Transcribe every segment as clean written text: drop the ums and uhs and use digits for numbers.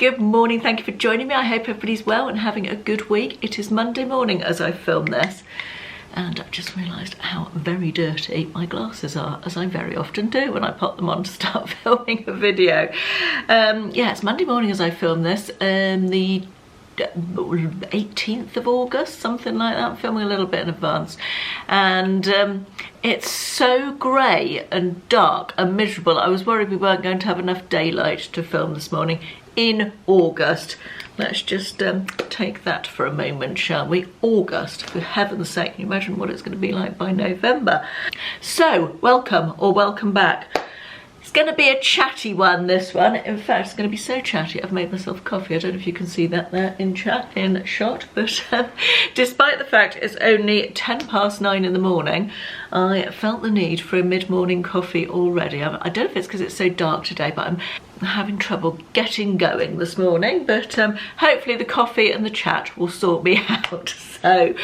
Good morning, thank you for joining me. I hope everybody's well and having a good week. It is Monday morning as I film this, and I've just realised how very dirty my glasses are, as I very often do when I pop them on to start filming a video. Yeah, it's Monday morning as I film this, the 18th of August, something like that. I'm filming a little bit in advance, and it's so grey and dark and miserable. I was worried we weren't going to have enough daylight to film this morning in August. Let's just take that for a moment, shall we? August, for heaven's sake, can you imagine what it's going to be like by November? So, welcome or welcome back. It's going to be a chatty one, this one. In fact, it's going to be so chatty, I've made myself coffee. I don't know if you can see that there in shot, but despite the fact it's only 9:10 in the morning, I felt the need for a mid-morning coffee already. I don't know if it's because it's so dark today, but I'm having trouble getting going this morning, but hopefully the coffee and the chat will sort me out. So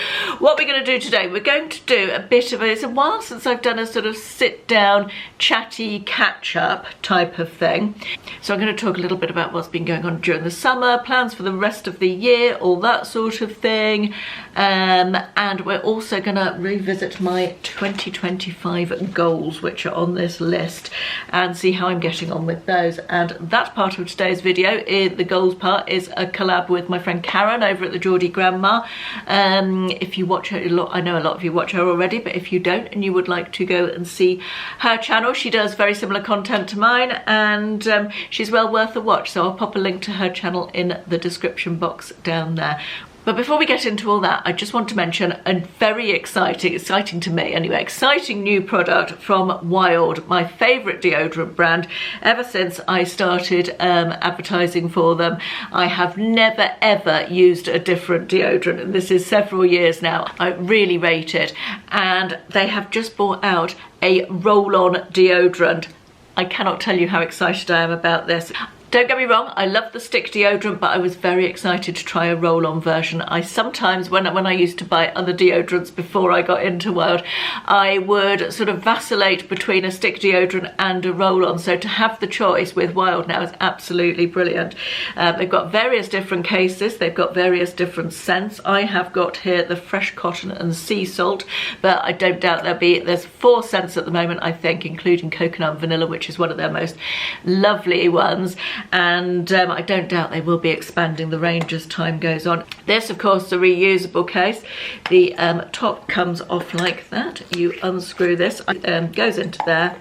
what we're going to do today, we're going to do a bit of it's a while since I've done a sort of sit down chatty catch up type of thing, so I'm going to talk a little bit about what's been going on during the summer, plans for the rest of the year, all that sort of thing, and we're also going to revisit my 2025 goals which are on this list and see how I'm getting on with those. And that part of today's video, the goals part, is a collab with my friend Karen over at the Geordie Grandma. If you watch her a lot, I know a lot of you watch her already, but if you don't and you would like to go and see her channel, she does very similar content to mine, and she's well worth a watch, so I'll pop a link to her channel in the description box down there. But before we get into all that, I just want to mention a very exciting to me anyway, exciting new product from Wild, my favourite deodorant brand. Ever since I started advertising for them, I have never ever used a different deodorant, and this is several years now. I really rate it, and they have just brought out a roll-on deodorant. I cannot tell you how excited I am about this. Don't get me wrong, I love the stick deodorant, but I was very excited to try a roll-on version. I sometimes, when I used to buy other deodorants before I got into Wild, I would sort of vacillate between a stick deodorant and a roll-on. So to have the choice with Wild now is absolutely brilliant. They've got various different cases, they've got various different scents. I have got here the fresh cotton and sea salt, but I don't doubt there's 4 scents at the moment, I think, including coconut and vanilla, which is one of their most lovely ones. And I don't doubt they will be expanding the range as time goes on. This, of course, is a reusable case. The top comes off like that. You unscrew this, goes into there,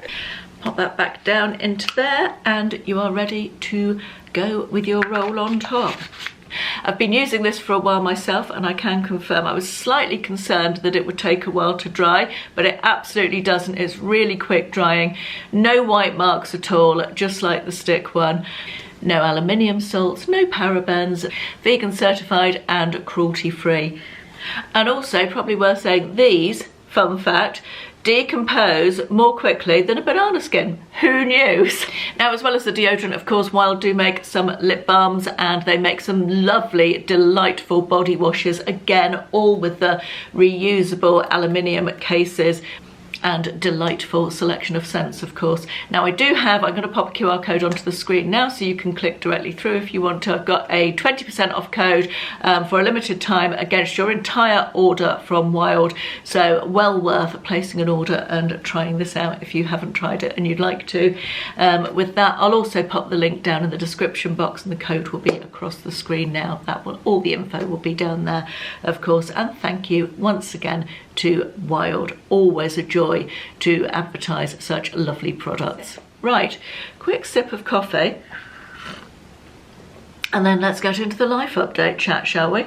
pop that back down into there, and you are ready to go with your roll-on top. I've been using this for a while myself, and I can confirm I was slightly concerned that it would take a while to dry, but it absolutely doesn't. It's really quick drying, no white marks at all, just like the stick one. No aluminium salts, no parabens, vegan certified and cruelty free. And also, probably worth saying, these, fun fact, decompose more quickly than a banana skin. Who knew? Now, as well as the deodorant, of course, Wild do make some lip balms, and they make some lovely, delightful body washes, again, all with the reusable aluminium cases, and delightful selection of scents, of course. Now I'm going to pop a QR code onto the screen now so you can click directly through if you want to. I've got a 20% off code for a limited time against your entire order from Wild, so well worth placing an order and trying this out if you haven't tried it and you'd like to. With that, I'll also pop the link down in the description box, and the code will be across the screen now. All the info will be down there, of course. And thank you once again to Wild. Always a joy to advertise such lovely products. Right, quick sip of coffee, and then let's get into the life update chat, shall we?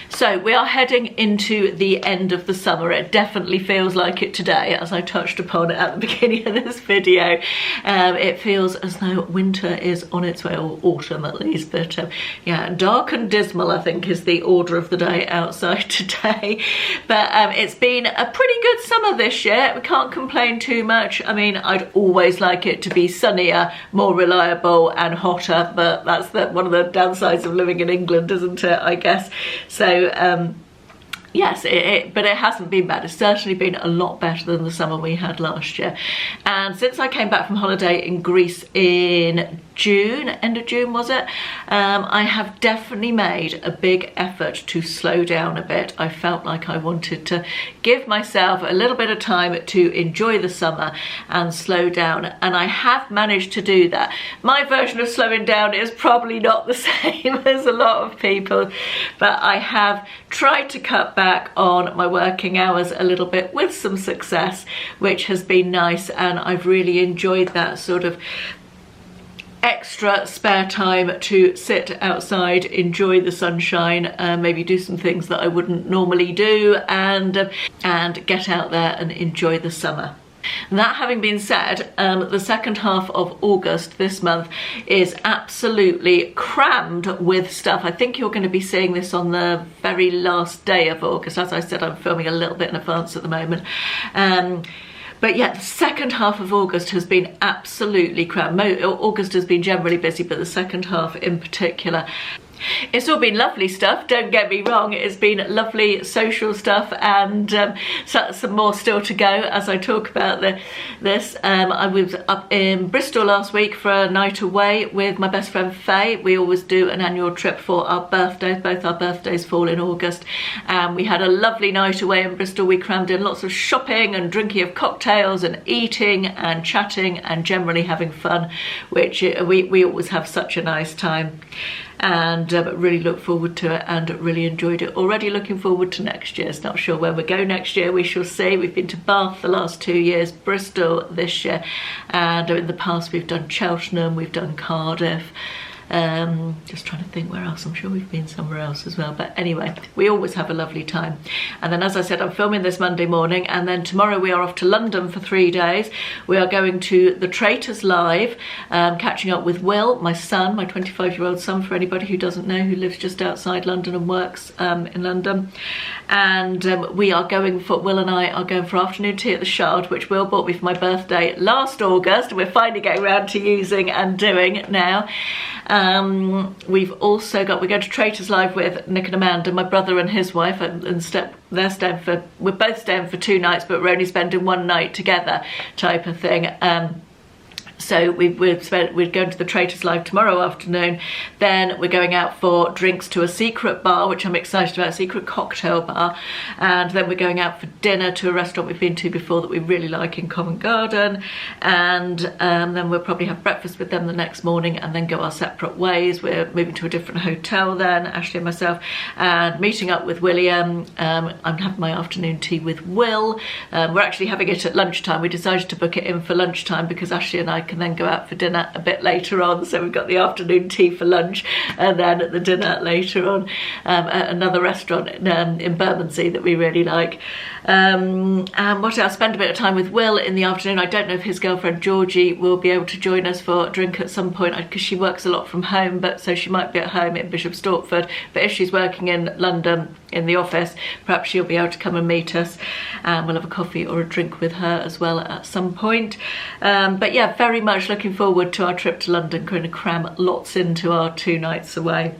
So we are heading into the end of the summer. It definitely feels like it today, as I touched upon at the beginning of this video. It feels as though winter is on its way, or autumn at least, but yeah, dark and dismal I think is the order of the day outside today. But it's been a pretty good summer this year. We can't complain too much. I mean, I'd always like it to be sunnier, more reliable and hotter, but that's one of the downsides of living in England, isn't it, I guess. So yes, but it hasn't been bad. It's certainly been a lot better than the summer we had last year. And since I came back from holiday in Greece in June, end of June was it, I have definitely made a big effort to slow down a bit. I felt like I wanted to give myself a little bit of time to enjoy the summer and slow down, and I have managed to do that. My version of slowing down is probably not the same as a lot of people, but I have tried to cut back on my working hours a little bit with some success, which has been nice, and I've really enjoyed that sort of extra spare time to sit outside, enjoy the sunshine, maybe do some things that I wouldn't normally do, and get out there and enjoy the summer. That having been said, the second half of August this month is absolutely crammed with stuff. I think you're going to be seeing this on the very last day of August. As I said, I'm filming a little bit in advance at the moment. But yeah, the second half of August has been absolutely crammed. August has been generally busy, but the second half in particular. It's all been lovely stuff, don't get me wrong. It's been lovely social stuff, and some more still to go as I talk about this. I was up in Bristol last week for a night away with my best friend Faye. We always do an annual trip for our birthdays. Both our birthdays fall in August, and we had a lovely night away in Bristol. We crammed in lots of shopping and drinking of cocktails and eating and chatting and generally having fun, which we always have such a nice time. And really look forward to it and really enjoyed it. Already looking forward to next year. Not sure where we go next year, we shall see. We've been to Bath the last 2 years, Bristol this year, and in the past we've done Cheltenham, we've done Cardiff. Just trying to think where else. I'm sure we've been somewhere else as well, but anyway, we always have a lovely time. And then, as I said, I'm filming this Monday morning, and then tomorrow we are off to London for 3 days. We are going to the Traitors Live, catching up with Will, my son, my 25-year-old son, for anybody who doesn't know, who lives just outside London and works in London. And Will and I are going for afternoon tea at the Shard, which Will bought me for my birthday last August. We're finally getting around to using and doing now. We're going to Traitors Live with Nick and Amanda, my brother and his wife, we're both staying for 2 nights, but we're only spending 1 night together, type of thing. So we're going to the Traitors Live tomorrow afternoon. Then we're going out for drinks to a secret bar, which I'm excited about, a secret cocktail bar. And then we're going out for dinner to a restaurant we've been to before that we really like in Covent Garden. And then we'll probably have breakfast with them the next morning and then go our separate ways. We're moving to a different hotel then, Ashley and myself, and meeting up with William. I'm having my afternoon tea with Will. We're actually having it at lunchtime. We decided to book it in for lunchtime because Ashley and I can then go out for dinner a bit later on, so we've got the afternoon tea for lunch and then the dinner later on at another restaurant in Bermondsey that we really like. And what else? Spend a bit of time with Will in the afternoon. I don't know if his girlfriend Georgie will be able to join us for a drink at some point, because she works a lot from home, but so she might be at home in Bishop Stortford, but if she's working in London in the office, perhaps she'll be able to come and meet us, and we'll have a coffee or a drink with her as well at some point. But yeah, very much looking forward to our trip to London. Going to cram lots into our 2 nights away.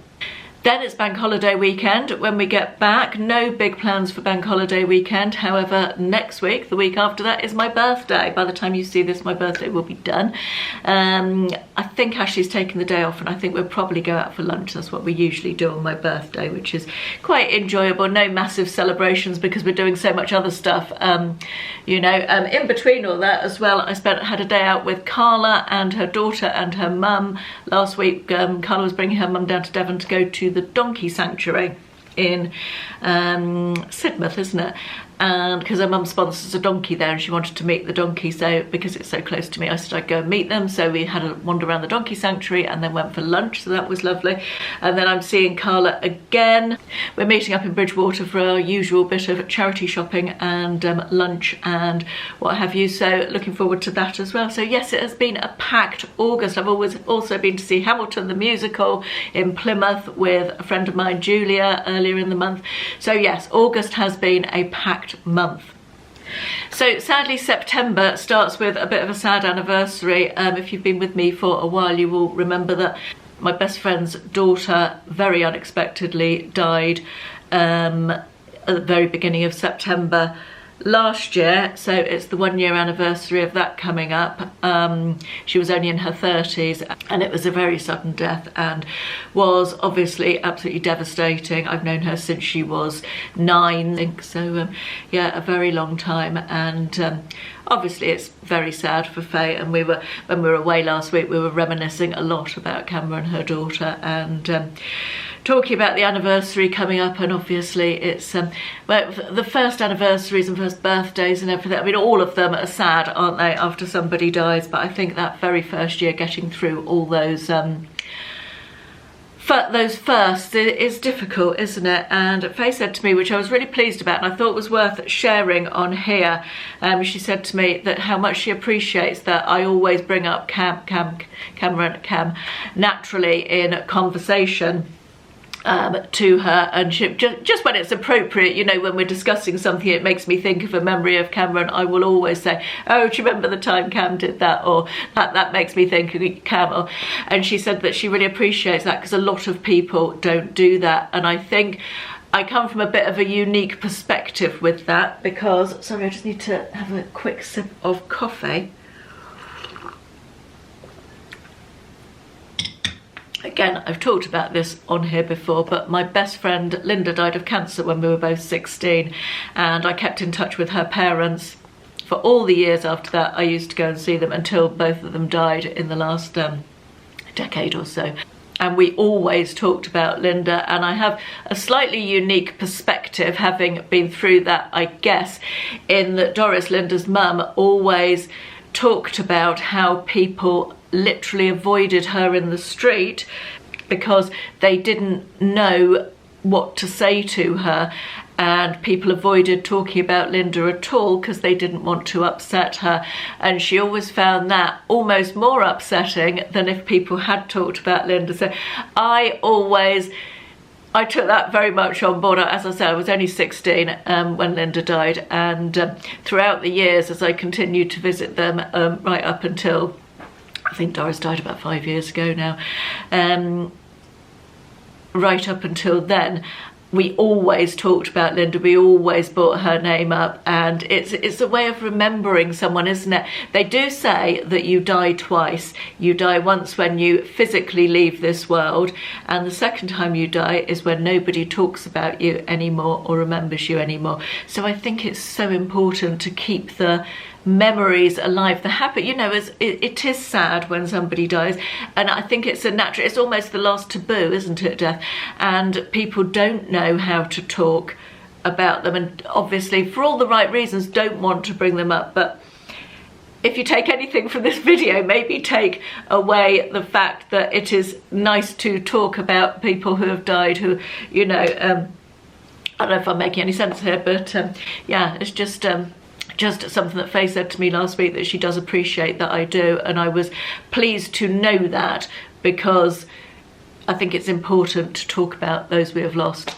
Then it's bank holiday weekend when we get back. No big plans for bank holiday weekend. However, next week, the week after that, is my birthday. By the time you see this, my birthday will be done. I think Ashley's taking the day off, and I think we'll probably go out for lunch. That's what we usually do on my birthday, which is quite enjoyable. No massive celebrations because we're doing so much other stuff. In between all that as well, I had a day out with Carla and her daughter and her mum. Last week, Carla was bringing her mum down to Devon to go to the donkey sanctuary in Sidmouth, isn't it? And because her mum sponsors a donkey there and she wanted to meet the donkey, so because it's so close to me, I said I'd go and meet them. So we had a wander around the donkey sanctuary and then went for lunch, so that was lovely. And then I'm seeing Carla again. We're meeting up in Bridgewater for our usual bit of charity shopping and lunch and what have you, so looking forward to that as well. So yes, it has been a packed August. I've always also been to see Hamilton the musical in Plymouth with a friend of mine, Julia, earlier in the month. So yes, August has been a packed month. So sadly, September starts with a bit of a sad anniversary. If you've been with me for a while, you will remember that my best friend's daughter very unexpectedly died at the very beginning of September last year, so it's the 1 year anniversary of that coming up. She was only in her 30s, and it was a very sudden death and was obviously absolutely devastating. I've known her since she was 9, I think, so yeah, a very long time. And obviously it's very sad for Faye, and when we were away last week, we were reminiscing a lot about Cameron, her daughter, and talking about the anniversary coming up. And obviously it's well, the first anniversaries and first birthdays and everything, I mean, all of them are sad, aren't they, after somebody dies? But I think that very first year, getting through all those firsts is difficult, isn't it? And Faye said to me, which I was really pleased about and I thought was worth sharing on here, she said to me that how much she appreciates that I always bring up Cam naturally in conversation to her, and she, just when it's appropriate, you know, when we're discussing something, it makes me think of a memory of Cameron. I will always say, oh, do you remember the time Cam did that? Or that makes me think of Cam. And she said that she really appreciates that because a lot of people don't do that. And I think I come from a bit of a unique perspective with that because, sorry, I just need to have a quick sip of coffee. Again, I've talked about this on here before, but my best friend Linda died of cancer when we were both 16, and I kept in touch with her parents for all the years after that. I used to go and see them until both of them died in the last decade or so. And we always talked about Linda, and I have a slightly unique perspective, having been through that, I guess, in that Doris, Linda's mum, always talked about how people literally avoided her in the street because they didn't know what to say to her, and people avoided talking about Linda at all because they didn't want to upset her. And she always found that almost more upsetting than if people had talked about Linda. So I took that very much on board. As I said, I was only 16 when Linda died, and throughout the years as I continued to visit them, right up until, I think Doris died about 5 years ago now, right up until then, we always talked about Linda, we always brought her name up, and it's a way of remembering someone, isn't it? They do say that you die twice. You die once when you physically leave this world, and the second time you die is when nobody talks about you anymore or remembers you anymore. So I think it's so important to keep the memories alive, the habit, you know, it is sad when somebody dies, and I think it's a natural, it's almost the last taboo, isn't it, death? And people don't know how to talk about them, and obviously for all the right reasons don't want to bring them up. But if you take anything from this video, maybe take away the fact that it is nice to talk about people who have died, who, you know, I don't know if I'm making any sense here, but yeah, it's just something that Faye said to me last week, that she does appreciate that I do, and I was pleased to know that because I think it's important to talk about those we have lost.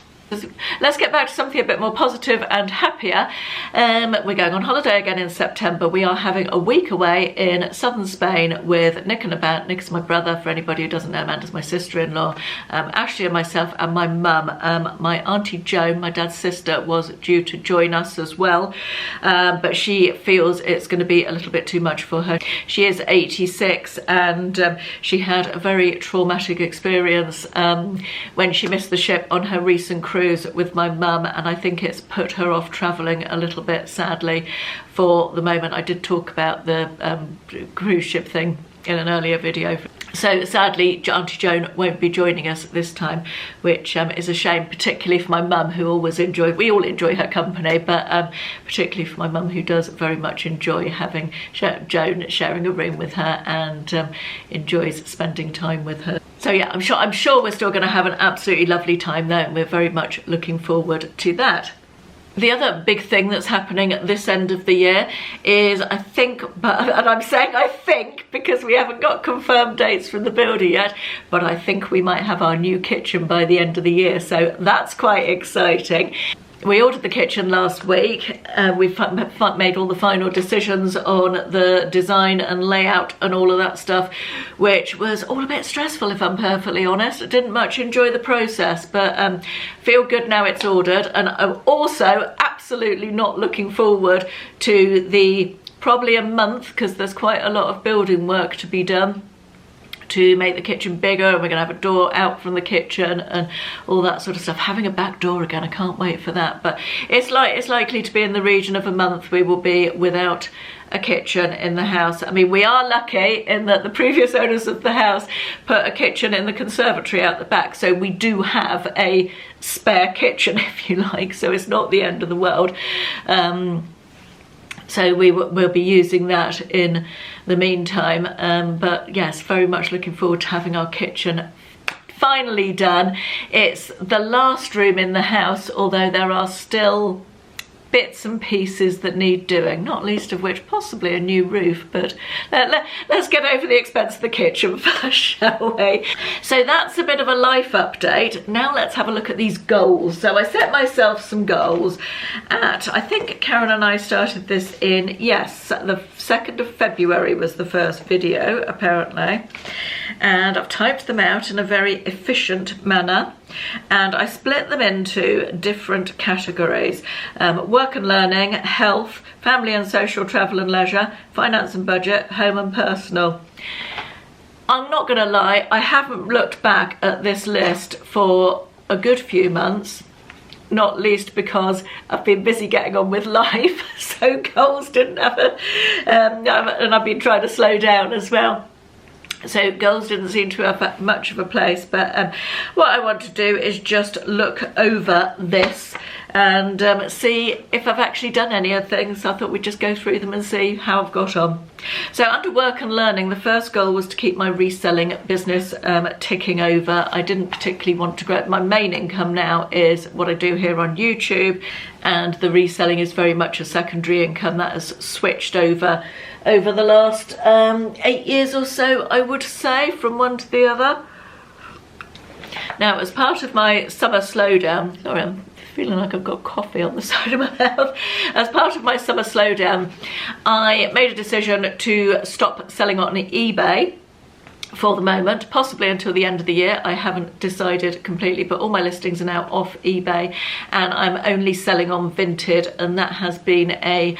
Let's get back to something a bit more positive and happier. We're going on holiday again in September. We are having a week away in southern Spain with Nick and Amanda. Nick's my brother, for anybody who doesn't know. Amanda's my sister-in-law. Ashley and myself and my mum. My auntie Joan, my dad's sister, was due to join us as well, but she feels it's going to be a little bit too much for her. She is 86, and she had a very traumatic experience when she missed the ship on her recent cruise with my mum, and I think it's put her off travelling a little bit, sadly, for the moment. I did talk about the cruise ship thing in an earlier video. So sadly, Auntie Joan won't be joining us this time, which is a shame, particularly for my mum, who always we all enjoy her company, but particularly for my mum, who does very much enjoy having Joan sharing a room with her, and enjoys spending time with her. So yeah, I'm sure we're still going to have an absolutely lovely time though, and we're very much looking forward to that. The other big thing that's happening at this end of the year is, I think, and I'm saying I think because we haven't got confirmed dates from the builder yet, but I think we might have our new kitchen by the end of the year, so that's quite exciting. We ordered the kitchen last week. We've made all the final decisions on the design and layout and all of that stuff, which was all a bit stressful, if I'm perfectly honest. I didn't much enjoy the process, but feel good now it's ordered. And I'm also absolutely not looking forward to the probably a month, because there's quite a lot of building work to be done to make the kitchen bigger, and we're going to have a door out from the kitchen and all that sort of stuff. Having a back door again, I can't wait for that. But it's likely to be in the region of a month we will be without a kitchen in the house. I mean, we are lucky in that the previous owners of the house put a kitchen in the conservatory out the back, so we do have a spare kitchen, if you like, so it's not the end of the world. So we'll be using that in the meantime, but yes, very much looking forward to having our kitchen finally done. It's the last room in the house, although there are still bits and pieces that need doing, not least of which possibly a new roof, but let's get over the expense of the kitchen first, shall we? So that's a bit of a life update. Now let's have a look at these goals. So I set myself some goals I think Karen and I started this in, yes, the 2nd of February was the first video apparently, and I've typed them out in a very efficient manner, and I split them into different categories: work and learning, health, family and social, travel and leisure, finance and budget, home and personal. I'm not going to lie, I haven't looked back at this list for a good few months, not least because I've been busy getting on with life, so goals didn't have and I've been trying to slow down as well. So goals didn't seem to have much of a place, but what I want to do is just look over this and see if I've actually done any of things. I thought we'd just go through them and see how I've got on. So under work and learning, the first goal was to keep my reselling business ticking over. I didn't particularly want to grow. My main income now is what I do here on YouTube, and the reselling is very much a secondary income that has switched over the last 8 years or so, I would say, from one to the other. Now, as part of my summer slowdown, sorry, I'm feeling like I've got coffee on the side of my mouth. As part of my summer slowdown, I made a decision to stop selling on eBay for the moment, possibly until the end of the year. I haven't decided completely, but all my listings are now off eBay, and I'm only selling on Vinted, and that has been a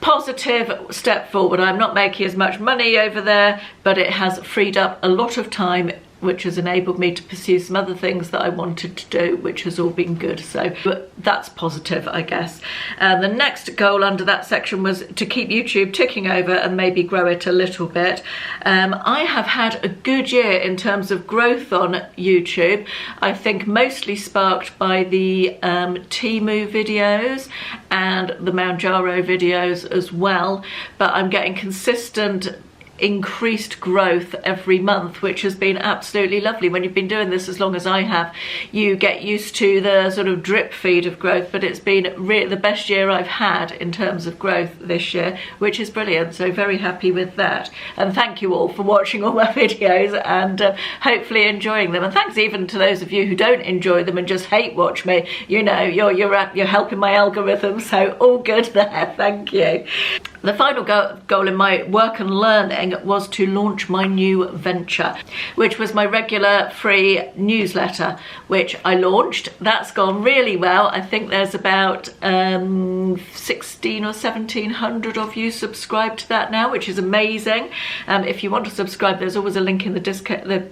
positive step forward. I'm not making as much money over there, but it has freed up a lot of time, which has enabled me to pursue some other things that I wanted to do, which has all been good. So that's positive, I guess. The next goal under that section was to keep YouTube ticking over and maybe grow it a little bit. I have had a good year in terms of growth on YouTube. I think mostly sparked by the Temu videos and the Manjaro videos as well, but I'm getting consistent increased growth every month, which has been absolutely lovely. When you've been doing this as long as I have, you get used to the sort of drip feed of growth, but it's been really the best year I've had in terms of growth this year, which is brilliant. So very happy with that, and thank you all for watching all my videos and hopefully enjoying them. And thanks even to those of you who don't enjoy them and just hate watch me. You know, you're helping my algorithm, so all good there. Thank you. The final goal in my work and learning was to launch my new venture, which was my regular free newsletter, which I launched. That's gone really well. I think there's about 16 or 1700 of you subscribed to that now, which is amazing. If you want to subscribe, there's always a link in the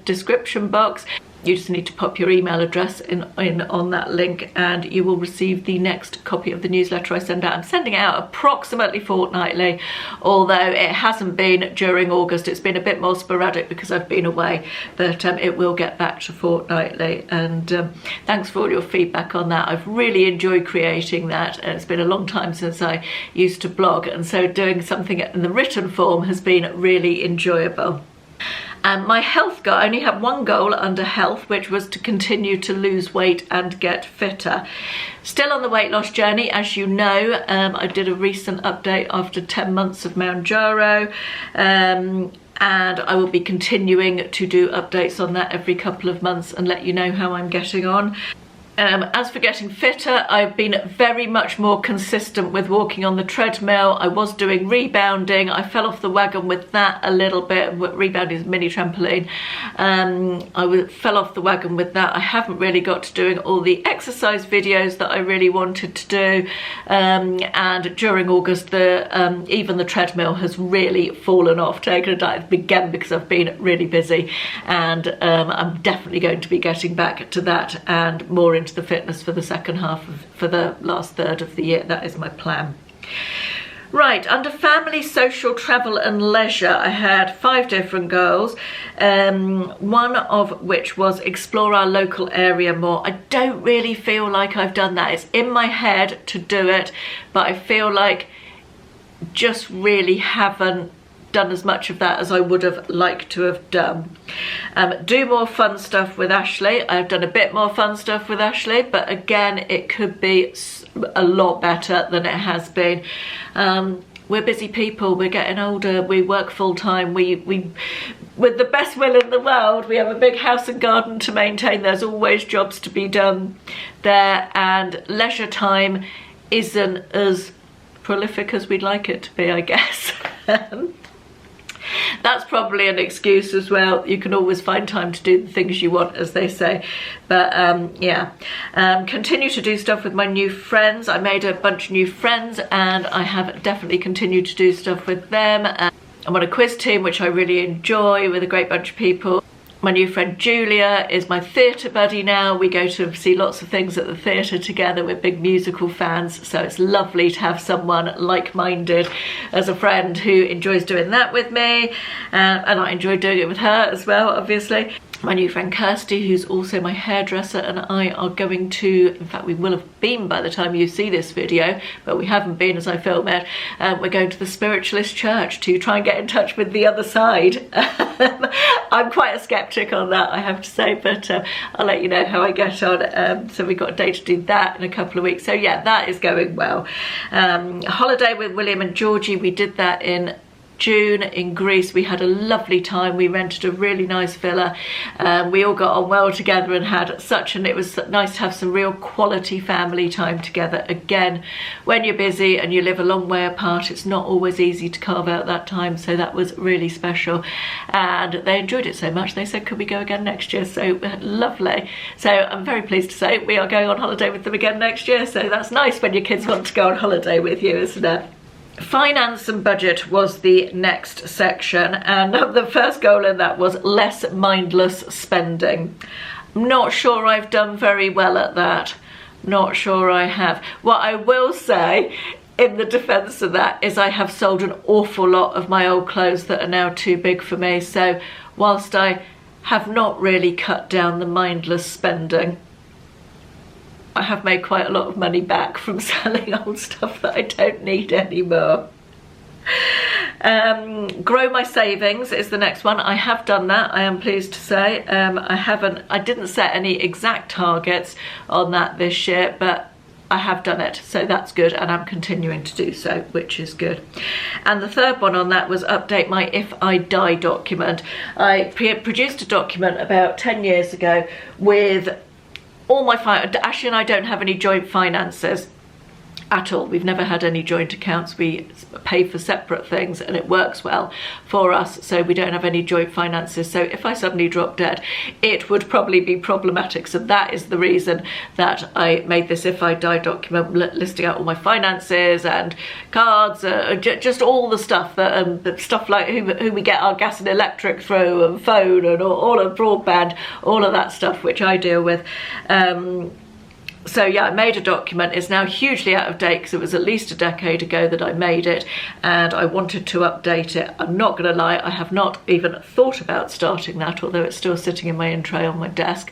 description box. You just need to pop your email address in on that link, and you will receive the next copy of the newsletter I send out. I'm sending it out approximately fortnightly, although it hasn't been during August. It's been a bit more sporadic because I've been away, but it will get back to fortnightly. And thanks for all your feedback on that. I've really enjoyed creating that, and it's been a long time since I used to blog, and so doing something in the written form has been really enjoyable. My health goal, I only have one goal under health, which was to continue to lose weight and get fitter. Still on the weight loss journey, as you know. I did a recent update after 10 months of Manjaro, and I will be continuing to do updates on that every couple of months and let you know how I'm getting on. As for getting fitter, I've been very much more consistent with walking on the treadmill. I was doing rebounding. I fell off the wagon with that a little bit. Rebounding is a mini trampoline. Fell off the wagon with that. I haven't really got to doing all the exercise videos that I really wanted to do. And during August, even the treadmill has really fallen off. Taken a dive again because I've been really busy, and I'm definitely going to be getting back to that and more into the fitness for the second half for the last third of the year. That is my plan. Right, under family, social, travel and leisure, I had 5 different goals, one of which was explore our local area more. I don't really feel like I've done that. It's in my head to do it, but I feel like just really haven't done as much of that as I would have liked to have done. Do more fun stuff with Ashley. I've done a bit more fun stuff with Ashley, but again, it could be a lot better than it has been. We're busy people, we're getting older, we work full time, we with the best will in the world, we have a big house and garden to maintain. There's always jobs to be done there, and leisure time isn't as prolific as we'd like it to be, I guess. That's probably an excuse as well. You can always find time to do the things you want, as they say. But yeah, continue to do stuff with my new friends. I made a bunch of new friends, and I have definitely continued to do stuff with them. I'm on a quiz team, which I really enjoy, with a great bunch of people. My new friend Julia is my theatre buddy now. We go to see lots of things at the theatre together. We're big musical fans, so it's lovely to have someone like-minded as a friend who enjoys doing that with me, and I enjoy doing it with her as well, obviously. My new friend Kirsty, who's also my hairdresser, and I are going to, in fact we will have been by the time you see this video, but we haven't been as I film it, we're going to the Spiritualist Church to try and get in touch with the other side. I'm quite a skeptic on that, I have to say, but I'll let you know how I get on. So we've got a day to do that in a couple of weeks, so yeah, that is going well. Holiday with William and Georgie, we did that in June in Greece. We had a lovely time. We rented a really nice villa. We all got on well together and had such, and it was nice to have some real quality family time together. Again, when you're busy and you live a long way apart, it's not always easy to carve out that time, so that was really special, and they enjoyed it so much they said could we go again next year, so lovely. So I'm very pleased to say we are going on holiday with them again next year, so that's nice when your kids want to go on holiday with you, isn't it? Finance and budget was the next section, and the first goal in that was less mindless spending. I'm not sure I've done very well at that. Not sure I have. What I will say in the defence of that is I have sold an awful lot of my old clothes that are now too big for me, so whilst I have not really cut down the mindless spending, I have made quite a lot of money back from selling old stuff that I don't need anymore. Grow my savings is the next one. I have done that, I am pleased to say. I didn't set any exact targets on that this year, but I have done it, so that's good, and I'm continuing to do so, which is good. And the third one on that was update my If I Die document. I produced a document about 10 years ago with all my Ashley and I don't have any joint finances at all. We've never had any joint accounts. We pay for separate things and it works well for us, so we don't have any joint finances. So if I suddenly drop dead, it would probably be problematic. So that is the reason that I made this If I Die document, listing out all my finances and cards, just all the stuff that stuff like who we get our gas and electric through, and phone, and all of broadband, all of that stuff which I deal with. So yeah, I made a document. It's now hugely out of date because it was at least a decade ago that I made it, and I wanted to update it. I'm not going to lie, I have not even thought about starting that, although it's still sitting in my in tray on my desk.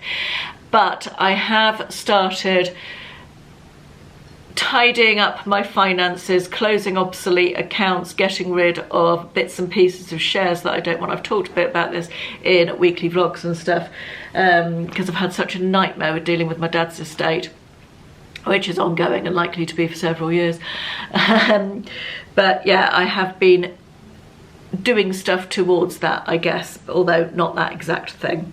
But I have started tidying up my finances, closing obsolete accounts, getting rid of bits and pieces of shares that I don't want. I've talked a bit about this in weekly vlogs and stuff, because I've had such a nightmare with dealing with my dad's estate, which is ongoing and likely to be for several years. But yeah, I have been doing stuff towards that, I guess, although not that exact thing.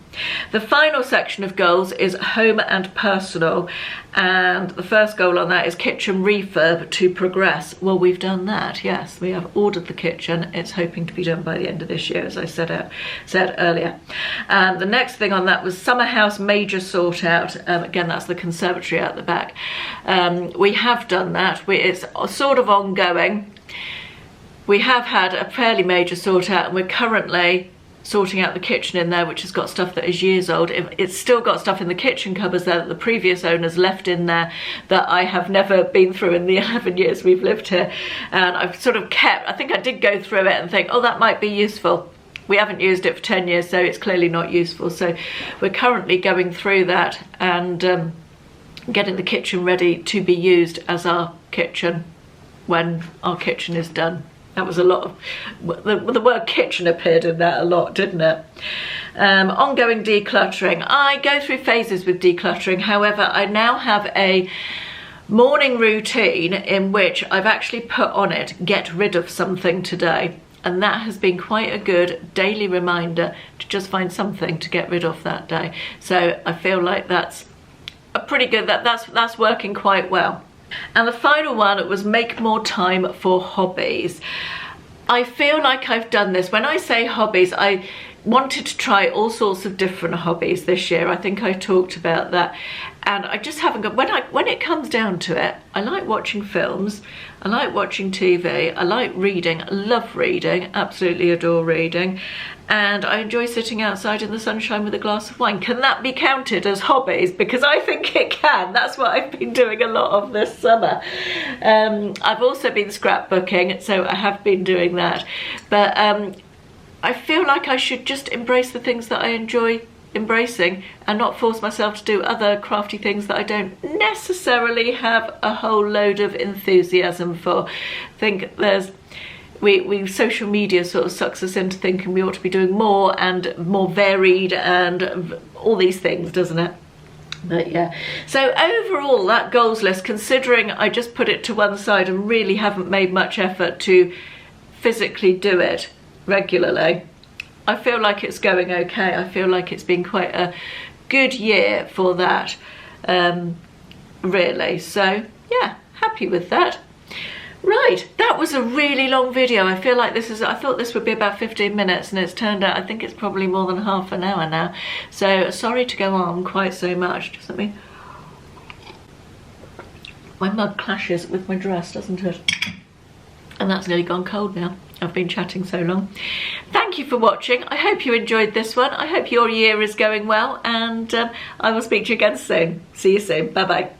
The final section of goals is home and personal, and the first goal on that is kitchen refurb to progress. Well, we've done that, yes, we have ordered the kitchen. It's hoping to be done by the end of this year, as I said earlier. And the next thing on that was summer house major sort out. Again, that's the conservatory out the back. We have done that. It's sort of ongoing. We have had a fairly major sort out, and we're currently sorting out the kitchen in there, which has got stuff that is years old. It's still got stuff in the kitchen cupboards there that the previous owners left in there that I have never been through in the 11 years we've lived here. And I've sort of kept, I think I did go through it and think, oh, that might be useful. We haven't used it for 10 years, so it's clearly not useful. So we're currently going through that and getting the kitchen ready to be used as our kitchen when our kitchen is done. That was a lot of, the word kitchen appeared in that a lot, didn't it? Ongoing decluttering. I go through phases with decluttering. However, I now have a morning routine in which I've actually put on it, get rid of something today. And that has been quite a good daily reminder to just find something to get rid of that day. So I feel like that's a pretty good, that's working quite well. And the final one was make more time for hobbies. I feel like I've done this. When I say hobbies, I wanted to try all sorts of different hobbies this year. I think I talked about that. And I just haven't got, when it comes down to it, I like watching films, I like watching TV, I like reading, I love reading, absolutely adore reading. And I enjoy sitting outside in the sunshine with a glass of wine. Can that be counted as hobbies? Because I think it can. That's what I've been doing a lot of this summer. I've also been scrapbooking, so I have been doing that. But I feel like I should just embrace the things that I enjoy embracing and not force myself to do other crafty things that I don't necessarily have a whole load of enthusiasm for. I think there's we social media sort of sucks us into thinking we ought to be doing more and more varied and all these things, doesn't it? But yeah, so overall that goals list, considering I just put it to one side and really haven't made much effort to physically do it regularly, I feel like it's going okay. I feel like it's been quite a good year for that, really. So yeah, happy with that. Right, that was a really long video. I feel like I thought this would be about 15 minutes and it's turned out, I think it's probably more than half an hour now. So sorry to go on quite so much. Just let me, my mug clashes with my dress, doesn't it? And that's nearly gone cold now. I've been chatting so long. Thank you for watching. I hope you enjoyed this one. I hope your year is going well, and I will speak to you again soon. See you soon. Bye bye.